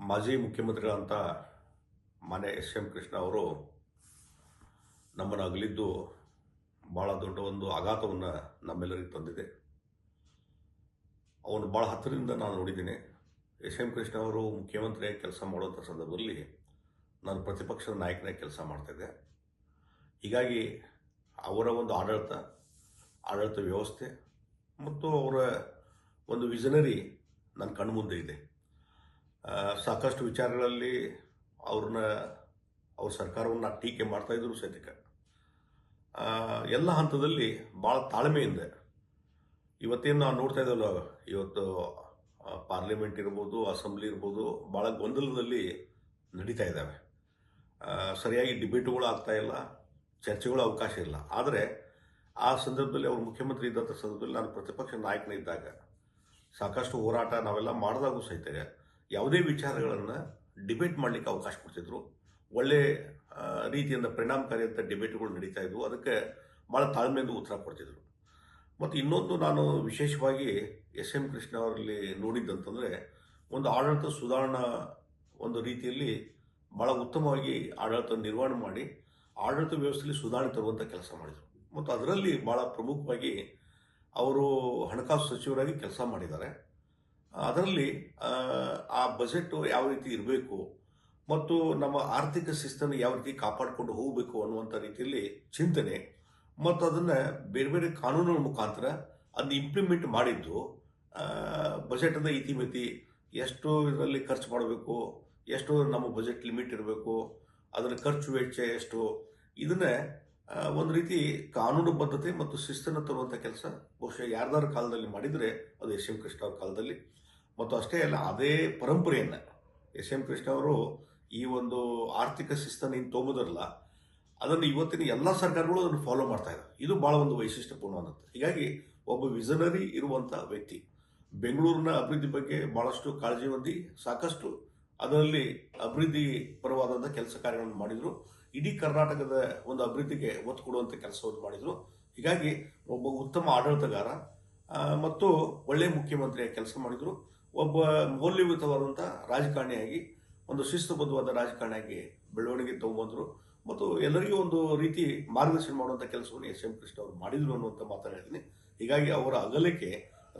ಮಾಜಿ ಮುಖ್ಯಮಂತ್ರಿಗಳಂತ ಮಾನ್ಯ S M Krishna ಅವರು ನಮ್ಮನ್ನು ಅಗಲಿದ್ದು ಭಾಳ ದೊಡ್ಡ ಒಂದು ಆಘಾತವನ್ನು ನಮ್ಮೆಲ್ಲರಿಗೆ ತಂದಿದೆ. ಅವನು ಭಾಳ ಹತ್ತಿರದಿಂದ ನಾನು ನೋಡಿದ್ದೀನಿ. ಎಸ್ ಎಂ ಕೃಷ್ಣ ಅವರು ಮುಖ್ಯಮಂತ್ರಿಯಾಗಿ ಕೆಲಸ ಮಾಡುವಂಥ ಸಂದರ್ಭದಲ್ಲಿ ನಾನು ಪ್ರತಿಪಕ್ಷದ ನಾಯಕನಾಗಿ ಕೆಲಸ ಮಾಡ್ತಾಯಿದ್ದೆ. ಹೀಗಾಗಿ ಅವರ ಒಂದು ಆಡಳಿತ ವ್ಯವಸ್ಥೆ ಮತ್ತು ಅವರ ಒಂದು ವಿಷನರಿ ನನ್ನ ಕಣ್ಮುಂದೆ ಇದೆ. ಸಾಕಷ್ಟು ವಿಚಾರಗಳಲ್ಲಿ ಅವ್ರ ಸರ್ಕಾರವನ್ನು ಟೀಕೆ ಮಾಡ್ತಾಯಿದ್ರು ಸಹಿತ ಎಲ್ಲ ಹಂತದಲ್ಲಿ ಭಾಳ ತಾಳ್ಮೆಯಿಂದ ಇವತ್ತೇನು ನಾವು ನೋಡ್ತಾ ಇದ್ದಲ್ಲ, ಇವತ್ತು ಪಾರ್ಲಿಮೆಂಟ್ ಇರ್ಬೋದು, ಅಸೆಂಬ್ಲಿ ಇರ್ಬೋದು, ಭಾಳ ಗೊಂದಲದಲ್ಲಿ ನಡೀತಾ ಇದ್ದಾವೆ. ಸರಿಯಾಗಿ ಡಿಬೇಟುಗಳು ಆಗ್ತಾ ಇಲ್ಲ, ಚರ್ಚೆಗಳು ಅವಕಾಶ ಇಲ್ಲ. ಆದರೆ ಆ ಸಂದರ್ಭದಲ್ಲಿ ಅವರು ಮುಖ್ಯಮಂತ್ರಿ ಇದ್ದಂಥ ಸಂದರ್ಭದಲ್ಲಿ ನಾನು ಪ್ರತಿಪಕ್ಷ ನಾಯಕನಿದ್ದಾಗ ಸಾಕಷ್ಟು ಹೋರಾಟ ನಾವೆಲ್ಲ ಮಾಡಿದಾಗೂ ಸಹಿತ ಯಾವುದೇ ವಿಚಾರಗಳನ್ನು ಡಿಬೇಟ್ ಮಾಡಲಿಕ್ಕೆ ಅವಕಾಶ ಕೊಡ್ತಿದ್ರು. ಒಳ್ಳೆ ರೀತಿಯಿಂದ ಪರಿಣಾಮಕಾರಿಯಂಥ ಡಿಬೇಟ್ಗಳು ನಡೀತಾ ಇದ್ವು. ಅದಕ್ಕೆ ಭಾಳ ತಾಳ್ಮೆಯಿಂದ ಉತ್ತರ ಕೊಡ್ತಿದ್ರು. ಮತ್ತು ಇನ್ನೊಂದು ನಾನು ವಿಶೇಷವಾಗಿ ಎಸ್ ಎಂ ಕೃಷ್ಣ ಅವರಲ್ಲಿ ನೋಡಿದ್ದಂತಂದರೆ, ಒಂದು ಆಡಳಿತ ಸುಧಾರಣಾ ಒಂದು ರೀತಿಯಲ್ಲಿ ಭಾಳ ಉತ್ತಮವಾಗಿ ಆಡಳಿತ ನಿರ್ವಹಣೆ ಮಾಡಿ ಆಡಳಿತ ವ್ಯವಸ್ಥೆಯಲ್ಲಿ ಸುಧಾರಣೆ ತರುವಂಥ ಕೆಲಸ ಮಾಡಿದರು. ಮತ್ತು ಅದರಲ್ಲಿ ಭಾಳ ಪ್ರಮುಖವಾಗಿ ಅವರು ಹಣಕಾಸು ಸಚಿವರಾಗಿ ಕೆಲಸ ಮಾಡಿದ್ದಾರೆ. ಅದರಲ್ಲಿ ಆ ಬಜೆಟ್ ಯಾವ ರೀತಿ ಇರಬೇಕು ಮತ್ತು ನಮ್ಮ ಆರ್ಥಿಕ ಶಿಸ್ತನ್ನು ಯಾವ ರೀತಿ ಕಾಪಾಡಿಕೊಂಡು ಹೋಗಬೇಕು ಅನ್ನುವಂಥ ರೀತಿಯಲ್ಲಿ ಚಿಂತನೆ ಮತ್ತು ಅದನ್ನು ಬೇರೆ ಬೇರೆ ಕಾನೂನುಗಳ ಮುಖಾಂತರ ಅದನ್ನ ಇಂಪ್ಲಿಮೆಂಟ್ ಮಾಡಿದ್ದು. ಬಜೆಟದ ಇತಿಮಿತಿ, ಎಷ್ಟು ಇದರಲ್ಲಿ ಖರ್ಚು ಮಾಡಬೇಕು, ಎಷ್ಟು ನಮ್ಮ ಬಜೆಟ್ ಲಿಮಿಟ್ ಇರಬೇಕು, ಅದರ ಖರ್ಚು ವೆಚ್ಚ ಎಷ್ಟು, ಇದನ್ನೇ ಒಂದು ರೀತಿ ಕಾನೂನು ಬದ್ಧತೆ ಮತ್ತು ಶಿಸ್ತನ್ನು ತರುವಂಥ ಕೆಲಸ ಬಹುಶಃ ಯಾರ್ದಾರ ಕಾಲದಲ್ಲಿ ಮಾಡಿದರೆ ಅದು ಎಸ್ ಎಂ ಕೃಷ್ಣ ಅವ್ರ ಕಾಲದಲ್ಲಿ. ಮತ್ತು ಅಷ್ಟೇ ಅಲ್ಲ, ಅದೇ ಪರಂಪರೆಯನ್ನು ಎಸ್ ಎಂ ಕೃಷ್ಣ ಅವರು ಈ ಒಂದು ಆರ್ಥಿಕ ಶಿಸ್ತನ್ನು ಏನು ತೊಗೊಂಬುದಿರಲ್ಲ, ಅದನ್ನು ಇವತ್ತಿನ ಎಲ್ಲ ಸರ್ಕಾರಗಳು ಅದನ್ನು ಫಾಲೋ ಮಾಡ್ತಾ ಇದ್ದಾರೆ. ಇದು ಭಾಳ ಒಂದು ವೈಶಿಷ್ಟ್ಯಪೂರ್ಣವಾದಂಥ. ಹೀಗಾಗಿ ಒಬ್ಬ ವಿಷನರಿ ಇರುವಂಥ ವ್ಯಕ್ತಿ, ಬೆಂಗಳೂರಿನ ಅಭಿವೃದ್ಧಿ ಬಗ್ಗೆ ಭಾಳಷ್ಟು ಕಾಳಜಿ ಹೊಂದಿ ಸಾಕಷ್ಟು ಅದರಲ್ಲಿ ಅಭಿವೃದ್ಧಿ ಪರವಾದಂಥ ಕೆಲಸ ಕಾರ್ಯಗಳನ್ನು ಮಾಡಿದರು. ಇಡೀ ಕರ್ನಾಟಕದ ಒಂದು ಅಭಿವೃದ್ಧಿಗೆ ಒತ್ತು ಕೊಡುವಂಥ ಕೆಲಸವನ್ನು ಮಾಡಿದರು. ಹೀಗಾಗಿ ಒಬ್ಬ ಉತ್ತಮ ಆಡಳಿತಗಾರ ಮತ್ತು ಒಳ್ಳೆಯ ಮುಖ್ಯಮಂತ್ರಿಯಾಗಿ ಕೆಲಸ ಮಾಡಿದರು. ಒಬ್ಬ ಮೌಲ್ಯಯುತವಾದಂಥ ರಾಜಕಾರಣಿಯಾಗಿ, ಒಂದು ಶಿಸ್ತುಬದ್ಧವಾದ ರಾಜಕಾರಣಿಯಾಗಿ ಬೆಳವಣಿಗೆ ತಗೊಂಡ್ಬಂದರು ಮತ್ತು ಎಲ್ಲರಿಗೂ ಒಂದು ರೀತಿ ಮಾರ್ಗದರ್ಶನ ಮಾಡುವಂಥ ಕೆಲಸವನ್ನು ಎಸ್ ಎಂ ಕೃಷ್ಣ ಅವರು ಮಾಡಿದರು ಅನ್ನುವಂಥ ಮಾತನ್ನು ಹೇಳ್ತೀನಿ. ಹೀಗಾಗಿ ಅವರ ಅಗಲಿಕೆ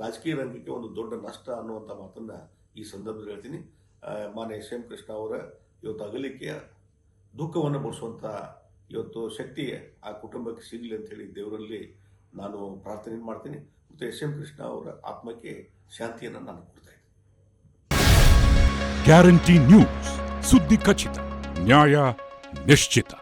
ರಾಜಕೀಯ ರಂಗಕ್ಕೆ ಒಂದು ದೊಡ್ಡ ನಷ್ಟ ಅನ್ನುವಂಥ ಮಾತನ್ನು ಈ ಸಂದರ್ಭದಲ್ಲಿ ಹೇಳ್ತೀನಿ. ಮಾನ್ಯ ಎಸ್ ಎಂ ಕೃಷ್ಣ ಅವರ ಇವತ್ತು ಅಗಲಿಕೆಯ ದುಃಖವನ್ನು ಭರಿಸುವಂಥ ಇವತ್ತು ಶಕ್ತಿ ಆ ಕುಟುಂಬಕ್ಕೆ ಸಿಗಲಿ ಅಂತೇಳಿ ದೇವರಲ್ಲಿ ನಾನು ಪ್ರಾರ್ಥನೆ ಮಾಡ್ತೀನಿ. ಮತ್ತು ಎಸ್ ಎಂ ಕೃಷ್ಣ ಅವರ ಆತ್ಮಕ್ಕೆ ಶಾಂತಿಯನ್ನು ನಾನು ಕೊಡ್ತಾ ಇದ್ದೀನಿ. ಗ್ಯಾರಂಟಿ ನ್ಯೂಸ್, ಸುದ್ದಿ ಖಚಿತ, ನ್ಯಾಯ ನಿಶ್ಚಿತ.